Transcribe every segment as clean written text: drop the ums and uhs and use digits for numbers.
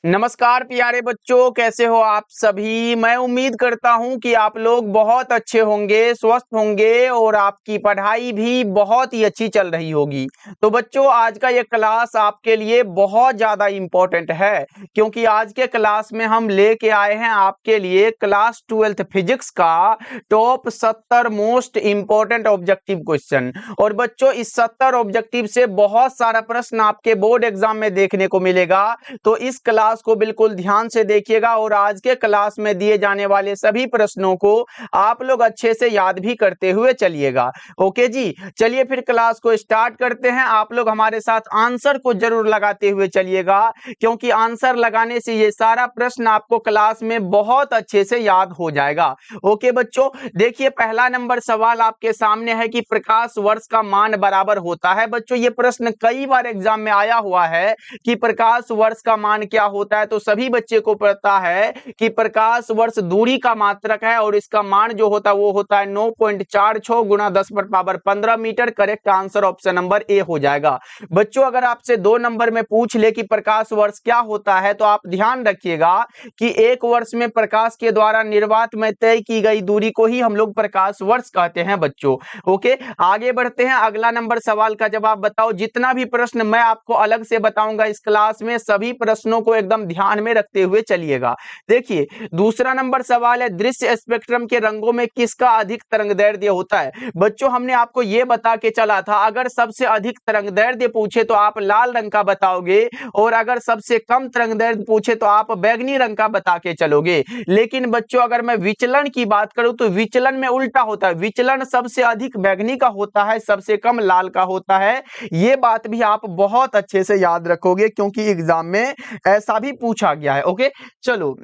नमस्कार प्यारे बच्चों, कैसे हो आप सभी। मैं उम्मीद करता हूं कि आप लोग बहुत अच्छे होंगे, स्वस्थ होंगे और आपकी पढ़ाई भी बहुत ही अच्छी चल रही होगी। तो बच्चों, आज का ये क्लास आपके लिए बहुत ज़्यादा इम्पोर्टेंट है, क्योंकि आज के क्लास में हम लेके आए हैं आपके लिए क्लास 12th फिजिक्स का top 70 most important objective question. और बच्चों, इस 70 ऑब्जेक्टिव से बहुत सारा प्रश्न आपके बोर्ड एग्जाम में देखने को मिलेगा। तो इस क्लास को बिल्कुल ध्यान से देखिएगा और आज के क्लास में दिए जाने वाले सभी प्रश्नों को आप लोग अच्छे से याद भी करते हुए चलिएगा। ओके जी, चलिए फिर क्लास को स्टार्ट करते हैं। आप लोग हमारे साथ आंसर को जरूर लगाते हुए चलिएगा, क्योंकि आंसर लगाने से ये सारा प्रश्न आपको क्लास में बहुत अच्छे से याद हो जाएगा। ओके बच्चों, देखिए पहला नंबर सवाल आपके सामने है कि प्रकाश वर्ष का मान बराबर होता है। बच्चों, ये प्रश्न कई बार एग्जाम में आया हुआ है कि प्रकाश वर्ष का मान क्या होता है। तो सभी बच्चे को पता है कि प्रकाश वर्ष दूरी का मात्रक है और इसका मान जो होता है वो होता है 9.46 गुना 10⁻15 मीटर। Correct answer option number A हो जाएगा। बच्चों, अगर आपसे 2 नंबर में पूछ ले कि प्रकाश वर्ष क्या होता है, तो आप ध्यान रखिएगा कि एक वर्ष में प्रकाश के द्वारा निर्वात में तय की गई दूरी को ही हम लोग प्रकाश वर्ष कहते हैं बच्चों। ओके, आगे बढ़ते हैं। अगला नंबर सवाल का जवाब बताओ। जितना भी प्रश्न मैं आपको अलग से बताऊंगा इस क्लास में, सभी प्रश्नों को एकदम ध्यान में रखते हुए चलिएगा। देखिए, दूसरा नंबर सवाल है, दृश्य स्पेक्ट्रम के रंगों में किसका अधिक तरंगदैर्ध्य होता है। बच्चों, हमने आपको यह बता के चला था, अगर सबसे अधिक तरंगदैर्ध्य पूछे तो आप लाल रंग का बताओगे, और अगर सबसे कम तरंगदैर्ध्य पूछे तो आप बैगनी रंग का बता के चलोगे। लेकिन बच्चों, अगर मैं विचलन की बात करूं तो विचलन में उल्टा होता है। विचलन सबसे अधिक बैगनी का होता है, सबसे कम लाल का होता है। ये बात भी आप बहुत अच्छे से याद रखोगे, क्योंकि एग्जाम में ऐसा भी पूछा गया है। ओके, चलो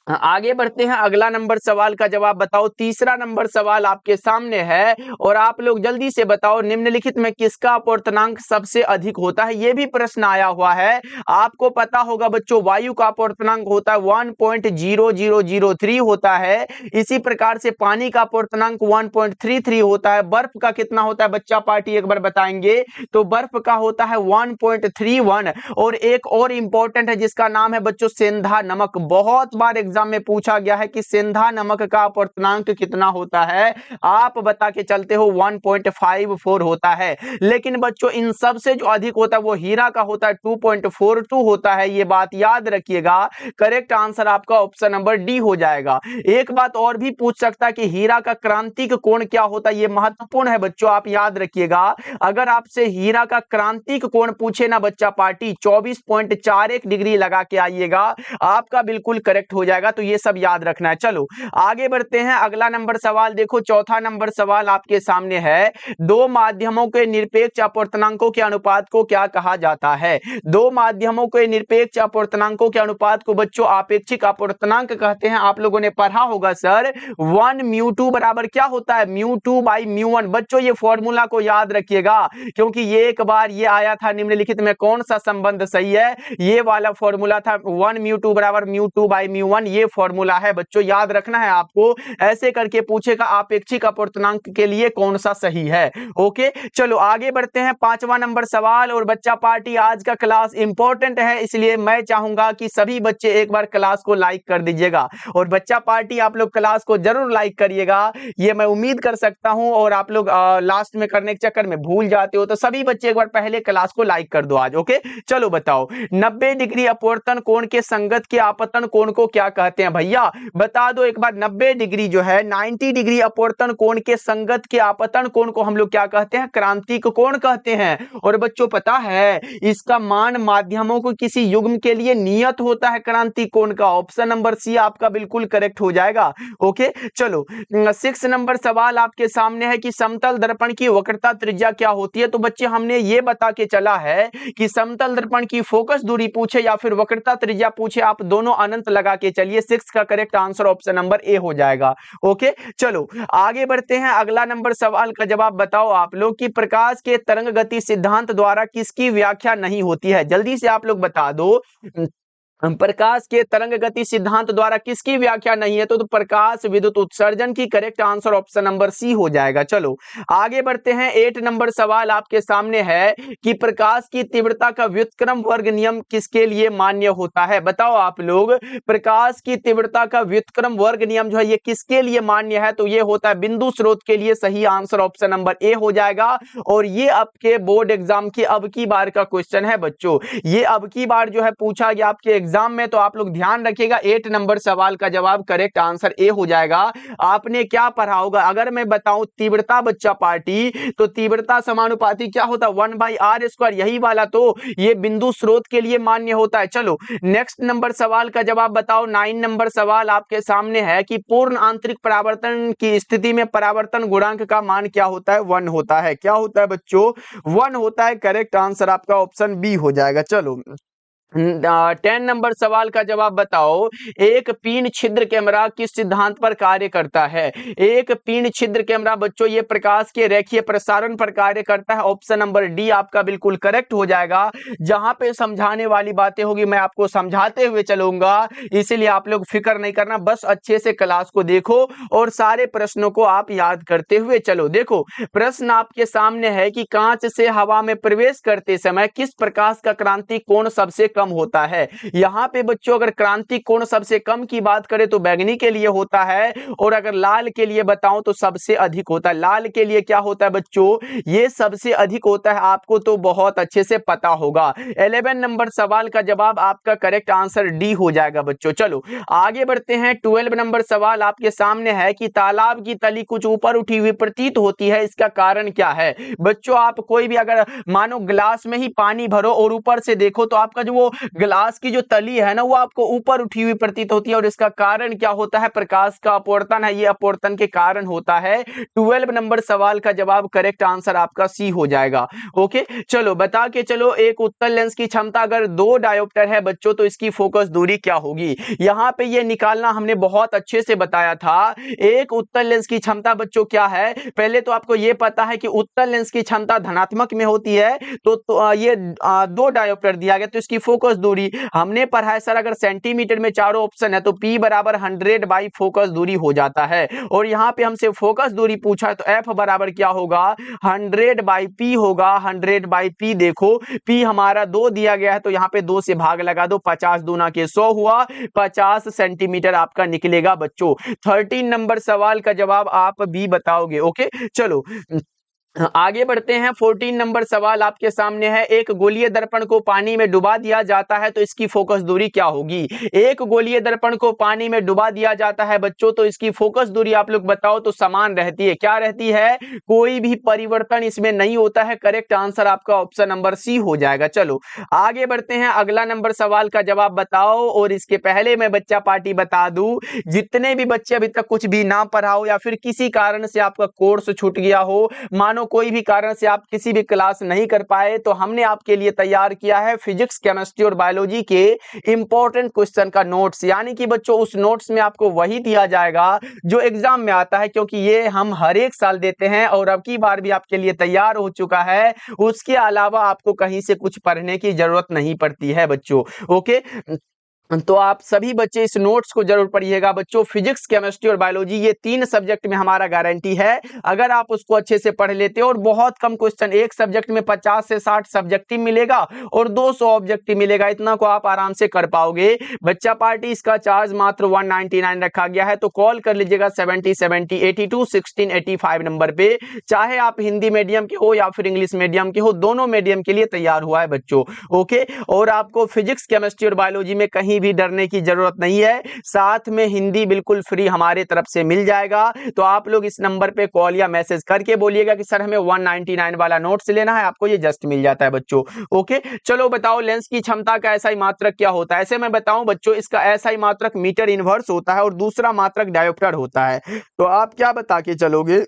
आगे बढ़ते हैं। अगला नंबर सवाल का जवाब बताओ। तीसरा नंबर सवाल आपके सामने है और आप लोग जल्दी से बताओ, निम्नलिखित में किसका अपवर्तनांक सबसे अधिक होता है। यह भी प्रश्न आया हुआ है। आपको पता होगा बच्चों, वायु का अपवर्तनांक होता है 1.0003 होता है। इसी प्रकार से पानी का अपवर्तनांक 1.33 होता है। बर्फ का कितना होता है बच्चा पार्टी एक बार बताएंगे? तो बर्फ का होता है 1.31। और एक और इंपॉर्टेंट है जिसका नाम है बच्चों सेंधा नमक। बहुत बार एग्जाम में पूछा गया है कि सेंधा नमक का अपवर्तनांक कितना होता है। आप बता के चलते हो 1.54 होता है। लेकिन बच्चों, इन सब से जो अधिक होता है वो हीरा का होता है, 2.42 होता है। ये बात याद रखिएगा। करेक्ट आंसर आपका ऑप्शन नंबर डी हो जाएगा। एक बात और भी पूछ सकता है कि हीरा का क्रांतिक कोण क्या होता है। ये महत्वपूर्ण है बच्चों, आप याद रखिएगा। अगर आपसे हीरा का क्रांतिक कोण पूछे ना बच्चा पार्टी, 24.41 डिग्री लगा के आइएगा, आपका बिल्कुल करेक्ट हो जाएगा। तो ये सब याद रखना है। चलो आगे बढ़ते हैं। अगला नंबर सवाल देखो, चौथा नंबर सवाल आपके सामने है। दो माध्यमों के निरपेक्ष अपवर्तनांकों के अनुपात को क्या कहा जाता है। दो माध्यमों के निरपेक्ष अपवर्तनांकों के अनुपात को बच्चों आपेक्षिक अपवर्तनांक कहते हैं। आप लोगों ने पढ़ा होगा सर, 1μ2 बराबर क्या होता है, μ2/μ1। बच्चों, ये फॉर्मूला को याद रखिएगा, क्योंकि ये एक बार ये आया था निम्नलिखित में कौन सा संबंध सही है। ये वाला फॉर्मूला था 1μ2 बराबर μ2/μ1। ये फॉर्मूला है बच्चों, याद रखना है आपको। ऐसे करके पूछेगा आपेक्षिक अपवर्तनांक के लिए कौन सा सही है। ओके, चलो आगे बढ़ते हैं। पांचवा नंबर सवाल। और बच्चा पार्टी, आज का क्लास इंपॉर्टेंट है, इसलिए मैं चाहूंगा कि सभी बच्चे एक बार क्लास को लाइक कर दीजिएगा। और बच्चा पार्टी, आप लोग क्लास को जरूर लाइक करिएगा, ये मैं उम्मीद कर सकता हूं। और आप लोग लास्ट में करने के चक्कर में भूल जाते हो, तो सभी बच्चे एक बार पहले क्लास को लाइक कर दो आज। ओके, चलो बताओ, 90 डिग्री अपवर्तन कोण के संगत के आपतन कोण को क्या कहते हैं। भैया बता दो एक बार, 90 डिग्री जो है, 90 डिग्री अपवर्तन कोण के संगत के आपतन कोण को हम लोग क्या कहते हैं, क्रांतिक कोण कहते हैं। और बच्चों पता है, इसका मान माध्यमों को किसी युग्म के लिए नियत होता है क्रांतिक कोण का। ऑप्शन नंबर सी आपका बिल्कुल करेक्ट हो जाएगा। ओके, चलो 6 नंबर सवाल आपके सामने है कि समतल दर्पण की वक्रता त्रिज्या क्या होती है। तो बच्चे, हमने ये बता के चला है कि समतल दर्पण की फोकस दूरी पूछे या फिर वक्रता त्रिज्या पूछे, आप दोनों अनंत लगा के चलिए। 6 का correct answer option number A हो जाएगा। ओके, चलो आगे बढ़ते हैं। अगला नंबर सवाल का जवाब बताओ आप लोग कि प्रकाश के तरंग गति सिद्धांत द्वारा किसकी व्याख्या नहीं होती है। जल्दी से आप लोग बता दो। प्रकाश के तरंग गति सिद्धांत द्वारा किसकी व्याख्या नहीं है? तो प्रकाश विद्युत उत्सर्जन की correct answer option number C हो जाएगा। चलो आगे बढ़ते हैं। 8 नंबर सवाल आपके सामने है कि प्रकाश की तीव्रता का व्युत्क्रम वर्ग नियम किसके लिए मान्य होता है? बताओ आप लोग, प्रकाश की तीव्रता का व्युत्क्रम वर्ग नियम जो है ये किसके लिए मान्य है? तो ये होता है बिंदु स्रोत के लिए। सही आंसर ऑप्शन नंबर ए हो जाएगा। और ये आपके बोर्ड एग्जाम की अब की बार का क्वेश्चन है बच्चों। ये अब की बार जो है पूछा गया आपके एग्जाम में, तो आप लोग ध्यान रखिएगा। 8 नंबर सवाल का जवाब करेक्ट आंसर ए हो जाएगा। आपने क्या पढ़ा होगा? अगर मैं बताऊं तीव्रता बच्चा पार्टी, तो तीव्रता समानुपाती क्या होता है? 1/r²। यही वाला तो ये बिंदु स्रोत के लिए मान्य होता है। चलो नेक्स्ट नंबर सवाल का जवाब बताओ। 9 नंबर सवाल आपके सामने है कि पूर्ण आंतरिक परावर्तन की स्थिति में परावर्तन गुणांक का मान क्या होता है? 1 होता है। क्या होता है बच्चों? 1 होता है। करेक्ट आंसर आपका ऑप्शन बी हो जाएगा। चलो 10 नंबर सवाल का जवाब बताओ। एक पीन छिद्र कैमरा किस सिद्धांत पर कार्य करता है? एक पीन छिद्र कैमरा बच्चों ये प्रकाश के रेखीय प्रसारण पर कार्य करता है। ऑप्शन नंबर डी आपका बिल्कुल करेक्ट हो जाएगा। जहां पे समझाने वाली बातें होगी मैं आपको समझाते हुए चलूंगा, इसीलिए आप लोग फिक्र नहीं करना, बस अच्छे से क्लास को देखो और सारे प्रश्नों को आप याद करते हुए चलो। देखो प्रश्न आपके सामने है कि कांच से हवा में प्रवेश करते समय किस प्रकाश का क्रांति कोण सबसे कम होता है? यहां पे बच्चों अगर क्रांति कोण सबसे कम की बात करें तो बैंगनी के लिए होता है, और अगर लाल के लिए बताऊं तो सबसे अधिक होता है। लाल के लिए क्या होता है बच्चों? ये सबसे अधिक होता है। आपको तो बहुत अच्छे से पता होगा। 11 नंबर सवाल का जवाब आपका करेक्ट आंसर डी हो जाएगा बच्चों। चलो आगे बढ़ते हैं। 12 नंबर सवाल आपके सामने है कि तालाब की तली कुछ ऊपर उठी हुई प्रतीत होती है, इसका कारण क्या है? बच्चों आप कोई भी अगर मानो ग्लास में ही पानी भरो और ऊपर से देखो तो आपका जो वो ग्लास की जो तली है ना वो आपको ऊपर उठी हुई प्रतीत होती है, और इसका कारण क्या होता है? प्रकाश का अपवर्तन है। ये अपवर्तन के कारण होता है। 12 नंबर सवाल का जवाब करेक्ट आंसर आपका सी हो जाएगा। ओके चलो बता के चलो, एक उत्तल लेंस की क्षमता अगर 2 डायोप्टर है बच्चों तो इसकी फोकस दूरी क्या होगी? यहां पे ये निकालना हमने बहुत अच्छे से बताया था। एक उत्तल लेंस की क्षमता बच्चों क्या है? पहले तो आपको ये पता है कि उत्तल लेंस की क्षमता धनात्मक में होती है, तो ये 2 डायोप्टर दिया गया, तो इसकी फोकस दूरी हमने पढ़ा है सर, अगर सेंटीमीटर में चारों ऑप्शन है तो P बराबर 100 बाई फोकस दूरी हो जाता है। और यहाँ पे हमसे फोकस दूरी पूछा है तो F बराबर क्या होगा? 100 बाई P होगा। 100 बाई P देखो P हमारा 2 दिया गया है तो यहाँ पे 2 से भाग लगा दो, 50 दूना के 100 हुआ, 50 सेंटीमीटर आपका निकलेगा बच्चों। 13 नंबर सवाल का जवाब आप भी बताओगे। ओके चलो आगे बढ़ते हैं। 14 नंबर सवाल आपके सामने है। एक गोलीय दर्पण को पानी में डुबा दिया जाता है तो इसकी फोकस दूरी क्या होगी? एक गोलीय दर्पण को पानी में डुबा दिया जाता है बच्चों तो इसकी फोकस दूरी आप लोग बताओ तो समान रहती है। क्या रहती है? कोई भी परिवर्तन इसमें नहीं होता है। करेक्ट आंसर आपका ऑप्शन नंबर सी हो जाएगा। चलो आगे बढ़ते हैं। अगला नंबर सवाल का जवाब बताओ, और इसके पहले मैं बच्चा पार्टी बता दूं, जितने भी बच्चे अभी तक कुछ भी ना पढ़ाओ या फिर किसी कारण से आपका कोर्स छूट गया हो, मानो कोई भी कारण से आप किसी भी क्लास नहीं कर पाए, तो हमने आपके लिए तैयार किया है फिजिक्स केमिस्ट्री और बायोलॉजी के इंपॉर्टेंट क्वेश्चन का नोट्स। यानी कि बच्चों उस नोट्स में आपको वही दिया जाएगा जो एग्जाम में आता है, क्योंकि ये हम हर एक साल देते हैं और अब की बार भी आपके लिए तैयार हो चुका है। उसके अलावा आपको कहीं से कुछ पढ़ने की जरूरत नहीं पड़ती है बच्चों। ओके तो आप सभी बच्चे इस नोट्स को जरूर पढ़िएगा बच्चों। फिजिक्स केमिस्ट्री और बायोलॉजी ये 3 सब्जेक्ट में हमारा गारंटी है। अगर आप उसको अच्छे से पढ़ लेते हो, और बहुत कम क्वेश्चन, एक सब्जेक्ट में 50 से 60 सब्जेक्टिव मिलेगा और 200 ऑब्जेक्टिव मिलेगा, इतना को आप आराम से कर पाओगे। बच्चा पार्टी इसका चार्ज मात्र 199 रखा गया है, तो कॉल कर लीजिएगा 70 70 82 16 85 नंबर पे। चाहे आप हिंदी मीडियम के हो या फिर इंग्लिश मीडियम के हो, दोनों मीडियम के लिए तैयार हुआ है बच्चों। ओके और आपको फिजिक्स केमिस्ट्री और बायोलॉजी में कहीं भी डरने की जरूरत नहीं है। साथ में हिंदी बिल्कुल फ्री हमारे तरफ से मिल जाएगा। तो आप लोग इस नंबर पे कॉल या मैसेज करके बोलिएगा कि सर हमें 199 वाला नोट्स लेना है, आपको ये जस्ट मिल जाता है बच्चों। ओके चलो बताओ, लेंस की क्षमता का एसआई मात्रक क्या होता है? ऐसे मैं बताऊं बच्चों, इसका एसआई मात्रक मीटर इनवर्स होता है और दूसरा मात्रक डायोप्टर होता है। तो आप क्या बता के चलोगे?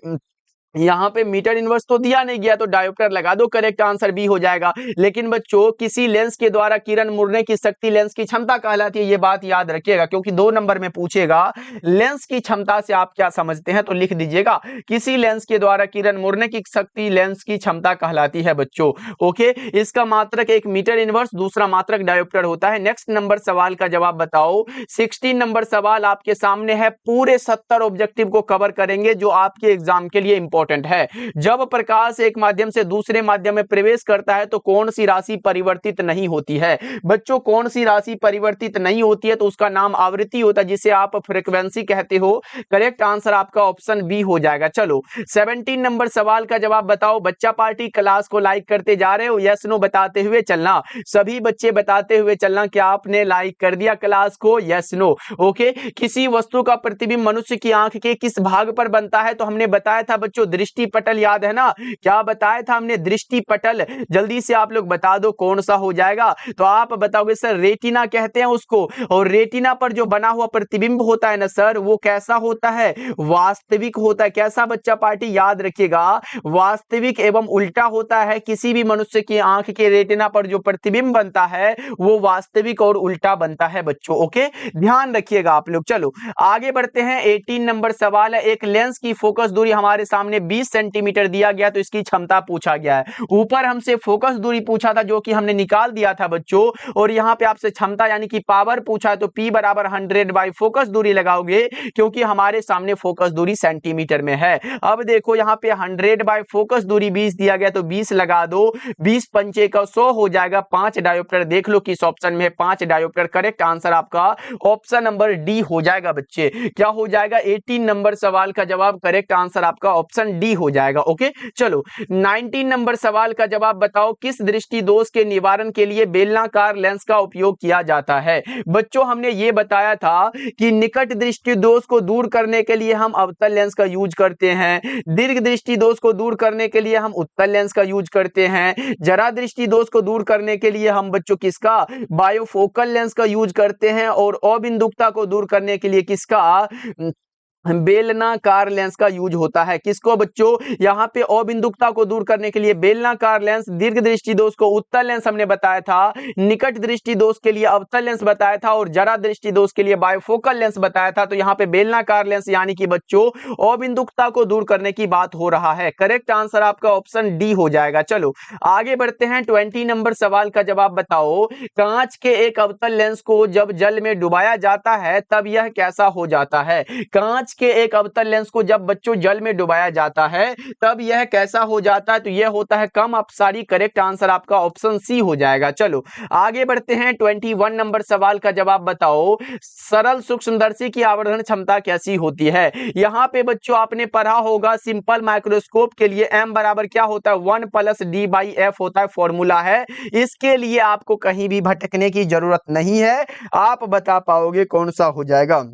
यहाँ पे मीटर इनवर्स तो दिया नहीं गया तो डायोप्टर लगा दो, करेक्ट आंसर बी हो जाएगा। लेकिन बच्चों किसी लेंस के द्वारा किरण मुड़ने की शक्ति लेंस की क्षमता कहलाती है, ये बात याद रखिएगा क्योंकि 2 नंबर में पूछेगा लेंस की क्षमता से आप क्या समझते हैं, तो लिख दीजिएगा किसी लेंस के द्वारा किरण मुड़ने की शक्ति लेंस की क्षमता कहलाती है बच्चों। ओके, इसका मात्रक एक मीटर इनवर्स, दूसरा मात्रक डायोप्टर होता है। नेक्स्ट नंबर सवाल का जवाब बताओ। 16 नंबर सवाल आपके सामने है, पूरे 70 ऑब्जेक्टिव को कवर करेंगे जो आपके एग्जाम के लिए इंपॉर्टेंट है। जब प्रकाश एक माध्यम से दूसरे माध्यम में प्रवेश करता है तो कौन सी राशि परिवर्तित नहीं होती है? बच्चों कौन सी राशि परिवर्तित नहीं होती है, तो उसका नाम आवृत्ति होता है जिसे आप फ्रीक्वेंसी कहते हो। करेक्ट आंसर आपका ऑप्शन बी हो जाएगा। चलो 17 नंबर सवाल का जवाब बताओ। बच्चा पार्टी क्लास को लाइक करते जा रहे हो, यस नो बताते हुए चलना। सभी बच्चे बताते हुए चलना क्या आपने लाइक कर दिया क्लास को, यस नो। ओके, किसी वस्तु का प्रतिबिंब मनुष्य की आंख के किस भाग पर बनता है, तो हमने बताया था बच्चों दृष्टि पटल, याद है ना? क्या बताया था हमने? दृष्टि पटल। जल्दी से आप लोग बता दो कौन सा हो जाएगा, तो आप बताओगे सर रेटिना कहते हैं उसको। और रेटिना पर जो बना हुआ प्रतिबिंब होता है ना सर, वो कैसा होता है? वास्तविक होता है। कैसा बच्चा पार्टी? याद रखिएगा वास्तविक एवं उल्टा होता है। किसी भी मनुष्य की आंख के रेटिना पर जो प्रतिबिंब बनता है वो वास्तविक और उल्टा बनता है बच्चों। ओके, ध्यान रखिएगा आप लोग। चलो आगे बढ़ते हैं। 18 नंबर सवाल है, एक लेंस की फोकस दूरी हमारे सामने 20 सेंटीमीटर दिया गया तो इसकी क्षमता पूछा गया है। ऊपर हमसे फोकस दूरी पूछा था जो कि हमने निकाल दिया था बच्चों, और यहाँ पे आपसे क्षमता यानी कि पावर पूछा है, तो P बराबर 100 बाई फोकस दूरी लगाओगे क्योंकि हमारे सामने फोकस दूरी सेंटीमीटर में है। अब देखो यहाँ पे 100 बाई फोकस दूरी 20 दिया गया तो 20 लगा दो, 20 पंचे का 100 हो जाएगा। 5 डायोप्टर देख लो किस ऑप्शन में है, 5 डायोप्टर। करेक्ट आंसर आपका ऑप्शन नंबर डी हो जाएगा बच्चे। क्या हो जाएगा? 18 नंबर सवाल का जवाब करेक्ट आंसर आपका ऑप्शन डी हो जाएगा। ओके, चलो 19 नंबर सवाल का जवाब बताओ। किस दृष्टि दोष के निवारण के लिए बेलनाकार लेंस का उपयोग किया जाता है? बच्चों हमने ये बताया था कि निकट दृष्टि दोष को दूर करने के लिए हम अवतल लेंस का यूज करते हैं, दीर्घ दृष्टि दोष को दूर करने के लिए हम उत्तल लेंस का यूज करते हैं, जरा दृष्टि दोष को दूर करने के लिए हम बच्चों किसका? बायोफोकल लेंस का यूज करते हैं, और अबिंदुकता को दूर करने के लिए किसका? बेलनाकार लेंस का यूज होता है। किसको बच्चों? यहाँ पे अबिंदुकता को दूर करने के लिए बेलनाकार लेंस, दीर्घ दृष्टि दोष को उत्तल लेंस हमने बताया था, निकट दृष्टि दोष के लिए अवतल लेंस बताया था, और जरा दृष्टि दोष के लिए बायोफोकल लेंस बताया था। तो यहाँ पे बेलनाकार लेंस यानी कि बच्चों अबिंदुकता को दूर करने की बात हो रहा है। करेक्ट आंसर आपका ऑप्शन डी हो जाएगा। चलो आगे बढ़ते हैं। 20 नंबर सवाल का जवाब बताओ। कांच के एक अवतल लेंस को जब जल में डुबाया जाता है तब यह कैसा हो जाता है? कांच के एक अवतल लेंस को जब बच्चों जल में डुबाया जाता है तब यह कैसा हो जाता है? तो यह होता है कम अपसारी। करेक्ट आंसर आपका ऑप्शन सी हो जाएगा। चलो आगे बढ़ते हैं। 21 नंबर सवाल का जवाब बताओ। सरल सूक्ष्मदर्शी की आवर्धन क्षमता कैसी होती है? यहां पे बच्चों आपने पढ़ा होगा सिंपल माइक्रोस्कोप के लिए m बराबर क्या होता है? 1 + d/f होता है, फॉर्मूला है। इसके लिए आपको कहीं भी भटकने की जरूरत नहीं है, आप बता पाओगे कौन सा हो जाएगा।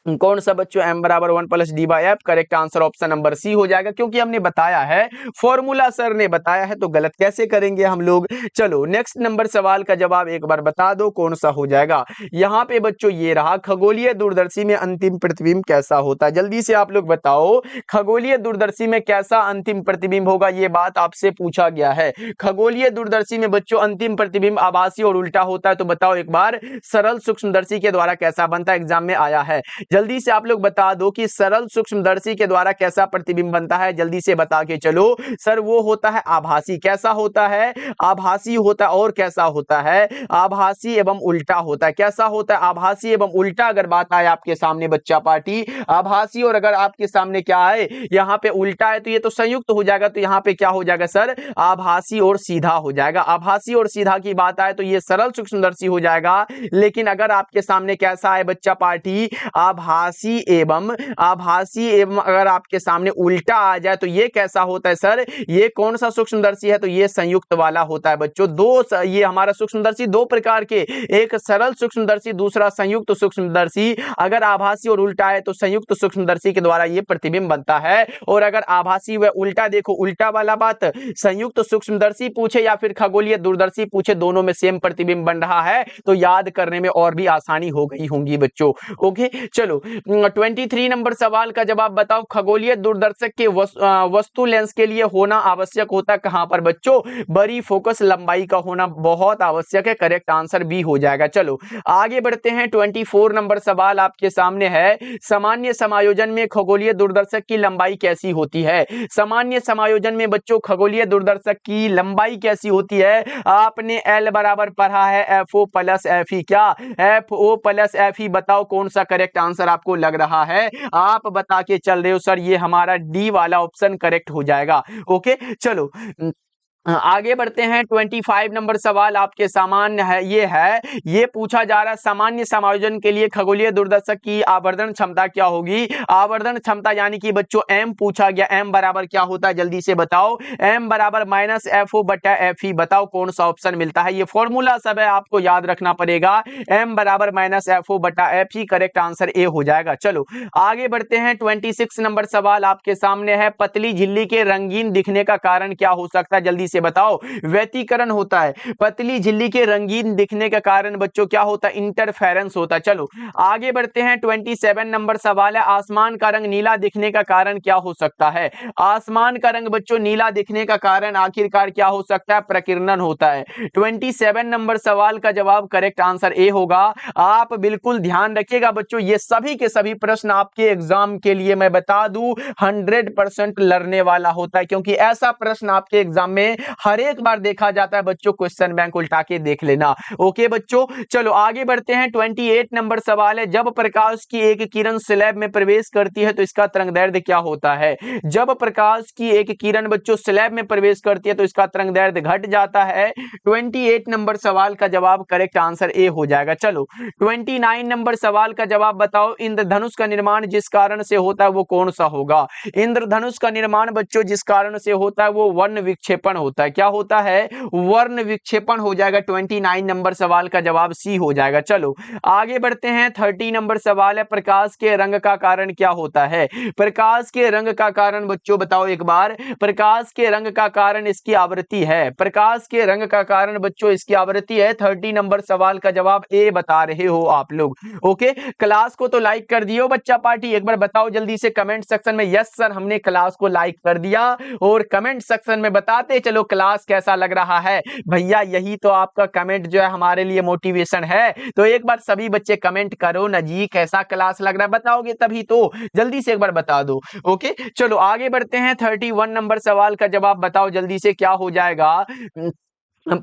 कौन सा बच्चों? m बराबर 1 + d/f। Correct answer option number C हो जाएगा क्योंकि हमने बताया है, फॉर्मूला सर ने बताया है, तो गलत कैसे करेंगे हम लोग। चलो नेक्स्ट नंबर सवाल का जवाब एक बार बता दो कौन सा हो जाएगा। यहाँ पे बच्चों ये रहा, खगोलीय दूरदर्शी में अंतिम प्रतिबिंब कैसा होता है? जल्दी से आप लोग बताओ खगोलीय दूरदर्शी में कैसा अंतिम प्रतिबिंब होगा, ये बात आपसे पूछा गया है। खगोलीय दूरदर्शी में बच्चों अंतिम प्रतिबिंब आभासी और उल्टा होता है, तो बताओ एक बार सरल सूक्ष्मदर्शी के द्वारा कैसा बनता है? एग्जाम में आया है। जल्दी से आप लोग बता दो कि सरल सूक्ष्मदर्शी के द्वारा कैसा प्रतिबिंब बनता है, जल्दी से बता के चलो। सर वो होता है आभासी। कैसा होता है? आभासी होता है। और कैसा होता है? आभासी एवं उल्टा होता है। कैसा होता है? आभासी एवं उल्टा। अगर बात आए आपके सामने बच्चा पार्टी आभासी, और अगर आपके सामने क्या है यहाँ पे उल्टा है, तो ये तो संयुक्त हो जाएगा। तो यहाँ पे क्या हो जाएगा सर? आभासी और सीधा हो जाएगा। आभासी और सीधा की बात आए तो ये सरल सूक्ष्मदर्शी हो जाएगा। लेकिन अगर आपके सामने कैसा है बच्चा पार्टी? आभासी एवं अगर आपके सामने उल्टा आ जाए तो ये कैसा होता है सर? ये कौन सा सूक्ष्मदर्शी है? तो ये संयुक्त वाला होता है बच्चों। ये हमारा सूक्ष्मदर्शी दो प्रकार के, एक सरल सूक्ष्मदर्शी, दूसरा संयुक्त सूक्ष्मदर्शी। अगर आभासी और उल्टा है तो संयुक्त सूक्ष्मदर्शी के द्वारा ये प्रतिबिंब बनता है, और अगर आभासी व उल्टा, देखो उल्टा वाला बात संयुक्त सूक्ष्मदर्शी पूछे या फिर खगोलीय दूरदर्शी पूछे, दोनों में सेम प्रतिबिंब बन रहा है, तो याद करने में और भी आसानी हो गई होंगी बच्चों। ओके चलो चलो 23 नंबर सवाल का जवाब बताओ, खगोलीय दूरदर्शक के वस्तु लेंस के लिए होना आवश्यक होता है कहां पर बच्चों? बड़ी फोकस लंबाई का होना बहुत आवश्यक है। करेक्ट आंसर बी हो जाएगा। चलो आगे बढ़ते हैं। 24 नंबर सवाल आपके सामने है, सामान्य समायोजन में खगोलीय दूरदर्शक की लंबाई कैसी होती है? सामान्य समायोजन में बच्चों खगोलीय दूरदर्शक की लंबाई कैसी होती है? आपने एल बराबर पढ़ा है FO प्लस FE, क्या FO प्लस FE? बताओ कौन सा करेक्ट आंसर आपको लग रहा है? आप बता के चल रहे हो सर ये हमारा डी वाला ऑप्शन करेक्ट हो जाएगा। ओके चलो आगे बढ़ते हैं। 25 नंबर सवाल आपके सामान्य है, ये पूछा जा रहा है सामान्य समायोजन के लिए खगोलीय दूरदर्शक की आवर्धन क्षमता क्या होगी? आवर्धन क्षमता यानी कि बच्चों m पूछा गया, m बराबर क्या होता है जल्दी से बताओ? m बराबर माइनस FO बटा FE। बताओ कौन सा ऑप्शन मिलता है? ये फॉर्मूला सब है, आपको याद रखना पड़ेगा। m बराबर माइनस FO बटा FE, करेक्ट आंसर ए हो जाएगा। चलो आगे बढ़ते हैं। 26 नंबर सवाल आपके सामने है, पतली झिल्ली के रंगीन दिखने का कारण क्या हो सकता है जल्दी से बताओ? व्यतिकरण होता है। पतली झिल्ली के रंगीन दिखने का कारण बच्चों क्या होता है? इंटरफेरेंस होता है। चलो आगे बढ़ते हैं। 27 नंबर सवाल है, आसमान का रंग नीला दिखने का कारण क्या हो सकता है? आसमान का रंग बच्चों नीला दिखने का कारण आखिरकार क्या हो सकता है? प्रकीर्णन होता है। 27 नंबर सवाल का जवाब करेक्ट आंसर ए होगा। आप बिल्कुल ध्यान रखिएगा बच्चों, ये सभी के सभी प्रश्न आपके एग्जाम के लिए मैं बता दूं 100% लड़ने वाला होता है, क्योंकि ऐसा प्रश्न आपके एग्जाम में हर एक बार देखा जाता है बच्चों। क्वेश्चन बैंक उल्टा के देख लेना। ओके बच्चों चलो आगे बढ़ते हैं। 28 नंबर सवाल है, जब प्रकाश की एक किरण स्लैब में प्रवेश करती है तो इसका तरंगदैर्ध्य क्या होता है? जब प्रकाश की एक किरण बच्चों स्लैब में प्रवेश करती है तो इसका तरंगदैर्ध्य घट जाता है। 28 नंबर सवाल का जवाब करेक्ट आंसर ए हो जाएगा। चलो 29 नंबर सवाल का जवाब बताओ, इंद्रधनुष का निर्माण जिस कारण से होता है वो कौन सा होगा? इंद्रधनुष का निर्माण बच्चों जिस कारण से होता है वो वर्ण विक्षेपण होता है। क्या होता है? वर्ण विक्षेपण हो जाएगा। 29 नंबर सवाल का जवाब सी हो जाएगा। चलो आगे बढ़ते हैं। 30 नंबर सवाल है, प्रकाश के रंग का कारण क्या होता है? प्रकाश के रंग का कारण बच्चों बताओ एक बार। प्रकाश के रंग का कारण इसकी आवृत्ति है। प्रकाश के रंग का कारण बच्चों इसकी आवृत्ति है। 30 नंबर सवाल का जवाब ए बता रहे हो आप लोग। ओके क्लास को तो लाइक कर दियो बच्चा पार्टी, एक बार बताओ जल्दी से कमेंट सेक्शन में यस सर हमने क्लास को लाइक कर दिया, और कमेंट सेक्शन में बताते चलो क्लास कैसा लग रहा है। भैया यही तो आपका कमेंट जो है हमारे लिए मोटिवेशन है, तो एक बार सभी बच्चे कमेंट करो ना जी कैसा क्लास लग रहा है, बताओगे तभी तो, जल्दी से एक बार बता दो। ओके चलो आगे बढ़ते हैं। 31 नंबर सवाल का जवाब बताओ जल्दी से क्या हो जाएगा?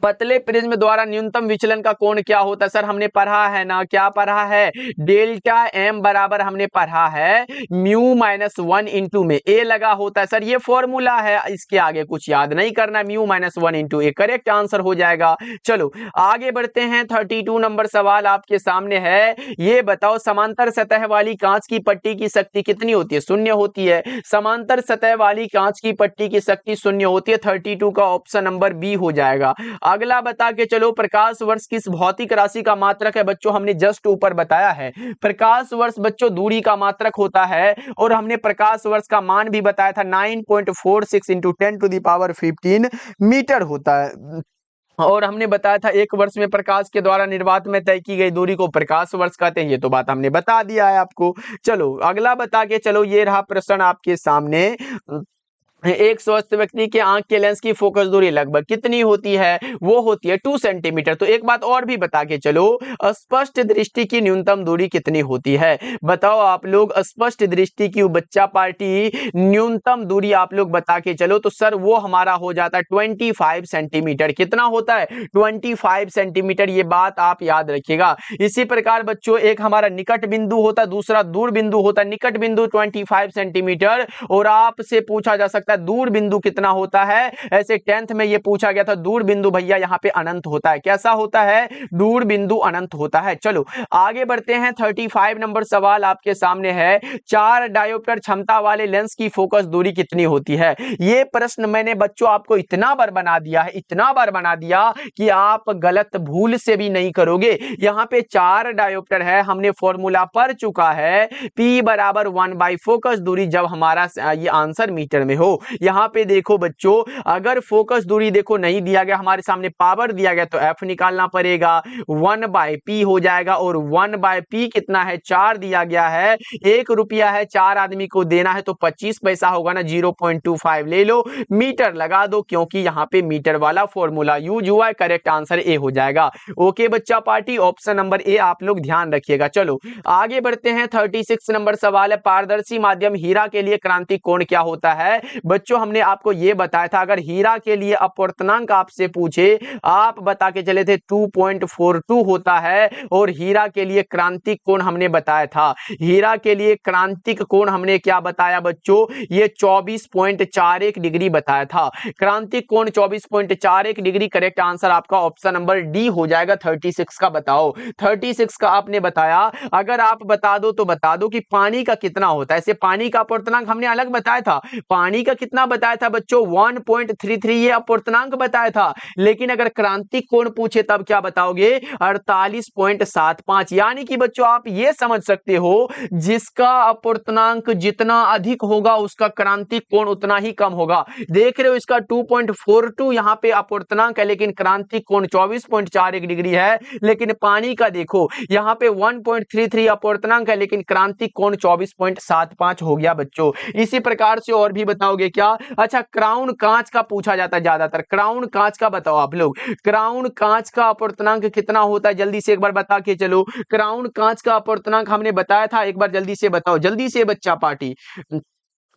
पतले प्रिज्म द्वारा न्यूनतम विचलन का कोण क्या होता है? सर हमने पढ़ा है ना, क्या पढ़ा है? डेल्टा एम बराबर हमने पढ़ा है म्यू माइनस 1 इंटू में ए लगा होता है। सर ये फॉर्मूला है, इसके आगे कुछ याद नहीं करना, mu minus 1 into A correct answer हो जाएगा। चलो आगे बढ़ते हैं। 32 नंबर सवाल आपके सामने है, ये बताओ समांतर सतह वाली कांच की पट्टी की शक्ति कितनी होती है? शून्य होती है। समांतर सतह वाली कांच की पट्टी की शक्ति शून्य होती है। 32 का ऑप्शन नंबर बी हो जाएगा। अगला बता के चलो, प्रकाश वर्ष किस भौतिक राशि का मात्रक है? बच्चों हमने जस्ट ऊपर बताया है, प्रकाश वर्ष बच्चों दूरी का मात्रक होता है, और हमने प्रकाश वर्ष का मान भी बताया था 9.46 इंटू 10⁻15 मीटर होता है। और हमने बताया था एक वर्ष में प्रकाश के द्वारा निर्वात में तय की गई दूरी को प्रकाश वर्ष कहते हैं, ये तो बात हमने बता दिया है आपको। चलो अगला बता के चलो, ये रहा प्रश्न आपके सामने। एक स्वस्थ व्यक्ति के आंख के लेंस की फोकस दूरी लगभग कितनी होती है? वो होती है 2 सेंटीमीटर। तो एक बात और भी बता के चलो, स्पष्ट दृष्टि की न्यूनतम दूरी कितनी होती है? बताओ आप लोग, स्पष्ट दृष्टि की बच्चा पार्टी न्यूनतम दूरी आप लोग बता के चलो। तो सर वो हमारा हो जाता है 25 सेंटीमीटर। कितना होता है? 25 सेंटीमीटर। ये बात आप याद रखिएगा। इसी प्रकार बच्चों एक हमारा निकट बिंदु होता है, दूसरा दूर बिंदु होता है। निकट बिंदु 25 सेंटीमीटर, और आपसे पूछा जा सकता है दूर बिंदु कितना होता है? ऐसे 10th में ये पूछा गया था, दूर बिंदु भैया यहाँ पे अनंत होता है। कैसा होता है? दूर बिंदु अनंत होता है। चलो आगे बढ़ते हैं। 35 नंबर सवाल आपके सामने है, 4 डायोप्टर क्षमता वाले लेंस की फोकस दूरी कितनी होती है? ये प्रश्न मैंने बच्चों आपको इतना बार बना दिया है, इतना बार बना दिया कि आप गलत भूल से भी नहीं करोगे। यहाँ पे 4 डायोप्टर है, हमने फॉर्मूला पढ़ चुका है, P बराबर 1 बाई फोकस दूरी, जब हमारा ये आंसर मीटर में हो। यहाँ पे देखो बच्चों, अगर फोकस दूरी देखो नहीं दिया गया, हमारे सामने पावर दिया गया तो एफ निकालना पड़ेगा, 1/p हो जाएगा। और 1/p कितना है, 4 दिया गया है, 1 रुपया है, 4 आदमी को देना है तो 25 पैसा होगा ना, 0.25 ले लो, मीटर लगा दो क्योंकि यहाँ पे मीटर वाला फॉर्मूला यूज हुआ है। करेक्ट आंसर ए हो जाएगा। ओके बच्चा पार्टी, ऑप्शन नंबर ए आप लोग ध्यान रखिएगा। चलो आगे बढ़ते हैं। 36 नंबर सवाल है, पारदर्शी माध्यम हीरा के लिए क्रांतिक कोण क्या होता है। बच्चों हमने आपको यह बताया था, अगर हीरा के लिए अपवर्तनांक आपसे पूछे, आप बता के चले थे 2.42 होता है, और हीरा के लिए क्रांतिक कोण हमने बताया था। हीरा के लिए क्रांतिक कोण हमने क्या बताया बच्चों, ये 24.41 डिग्री बताया था। क्रांतिक कोण 24.41 डिग्री। करेक्ट आंसर आपका ऑप्शन नंबर डी हो जाएगा। 36 का बताओ। 36 का आपने बताया, अगर आप बता दो तो बता दो कि पानी का कितना होता है। ऐसे पानी का अपवर्तनांक हमने अलग बताया था, पानी का कितना बताया था बच्चों, 1.33 ये अपवर्तनांक बताया था। लेकिन अगर क्रांतिक कोण पूछे तब क्या बताओगे, 48.75। यानी कि बच्चों आप ये समझ सकते हो, जिसका अपवर्तनांक जितना अधिक होगा उसका क्रांतिक कोण उतना ही कम होगा। देख रहे हो इसका 2.42 यहां पे अपवर्तनांक है, लेकिन क्रांतिक कोण 24.41 डिग्री है। लेकिन पानी का देखो, यहां पे 1.33 अपवर्तनांक है, लेकिन क्रांतिक कोण 24.75 हो गया बच्चों। इसी प्रकार से और भी बताओगे क्या। अच्छा, क्राउन कांच का पूछा जाता है ज्यादातर, क्राउन कांच का बताओ आप लोग। क्राउन कांच का अपवर्तनांक कितना होता है, जल्दी से एक बार बता के चलो। क्राउन कांच का अपवर्तनांक हमने बताया था, एक बार जल्दी से बताओ, जल्दी से बच्चा पार्टी।